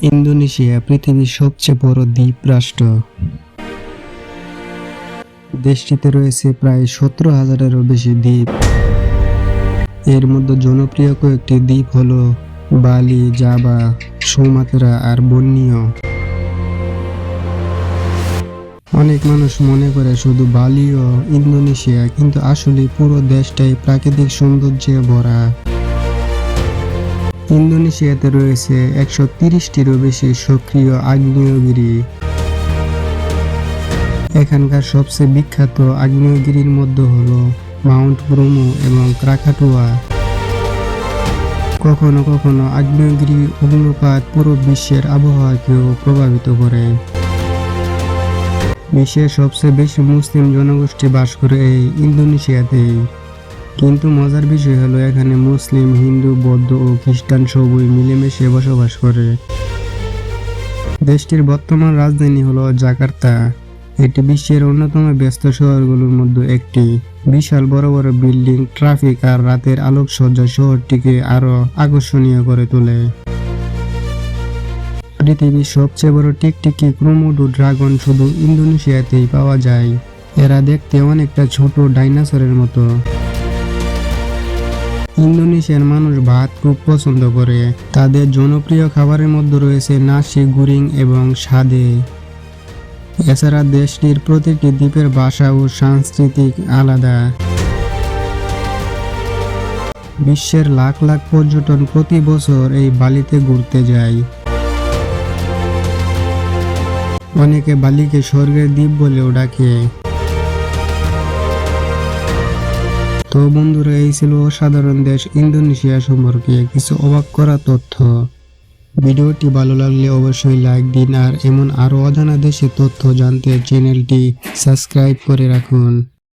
Indonesia পৃথিবীর সবচেয়ে বড় দ্বীপ রাষ্ট্র। দেশটিতে রয়েছে প্রায় 17,000-এরও বেশি দ্বীপ। এর মধ্যে জনপ্রিয় কয়েকটি দ্বীপ হল বালি, জাভা, সুমাত্রা আর বর্নিও। অনেক মানুষ মনে করে শুধু বালি ও ইন্দোনেশিয়া, কিন্তু আসলে পুরো দেশটাই প্রাকৃতিক সৌন্দর্যে ভরা। ইন্দোনেশিয়াতে রয়েছে 130টিরও বেশি সক্রিয় আগ্নেয়গিরি। এখানকার সবচেয়ে বিখ্যাত আগ্নেয়গিরির মধ্যে হল মাউন্ট ব্রোমো এবং ক্রাকাটোয়া। কখনো কখনো আগ্নেয়গিরি অগ্নুৎপাত পুরো বিশ্বের আবহাওয়াকেও প্রভাবিত করে। বিশ্বের সবচেয়ে বেশি মুসলিম জনগোষ্ঠী বাস করে এই ইন্দোনেশিয়াতেই। কিন্তু মজার বিষয় হলো এখানে মুসলিম, হিন্দু, বৌদ্ধ ও খ্রিস্টান সবই মিলেমিশে বসবাস করে। দেশটির বর্তমান রাজধানী হলো জাকার্তা। এটি বিশ্বের অন্যতম ব্যস্ত শহরগুলোর মধ্যে একটি। বিশাল বড় বড় বিল্ডিং, ট্রাফিক আর রাতের আলোকসজ্জা শহরটিকে আরো আকর্ষণীয় করে তোলে। পৃথিবীর সবচেয়ে বড় টিকটিকি কোমোডো ড্রাগন শুধু ইন্দোনেশিয়াতেই পাওয়া যায়। এরা দেখতে অনেকটা ছোট ডাইনোসরের মতো। ইন্দোনেশিয়ার মানুষ ভাত খুব পছন্দ করে। তাদের জনপ্রিয় খাবারের মধ্যে রয়েছে নাসি গুরিং এবং সাদে। এছাড়া দেশটির প্রতিটি দ্বীপের ভাষা ও সাংস্কৃতিক আলাদা। বিশ্বের লাখ লাখ পর্যটন প্রতি বছর এই বালিতে ঘুরতে যায়। অনেকে বালিকে স্বর্গের দ্বীপ বলেও ডাকে। তো বন্ধুরা, এই ছিল অসাধারণ দেশ ইন্দোনেশিয়া সম্পর্কে কিছু অবাক করা তথ্য। ভিডিওটি ভালো লাগলে অবশ্যই লাইক দিন আর এমন আরো অজানা দেশের তথ্য জানতে চ্যানেলটি সাবস্ক্রাইব করে রাখুন।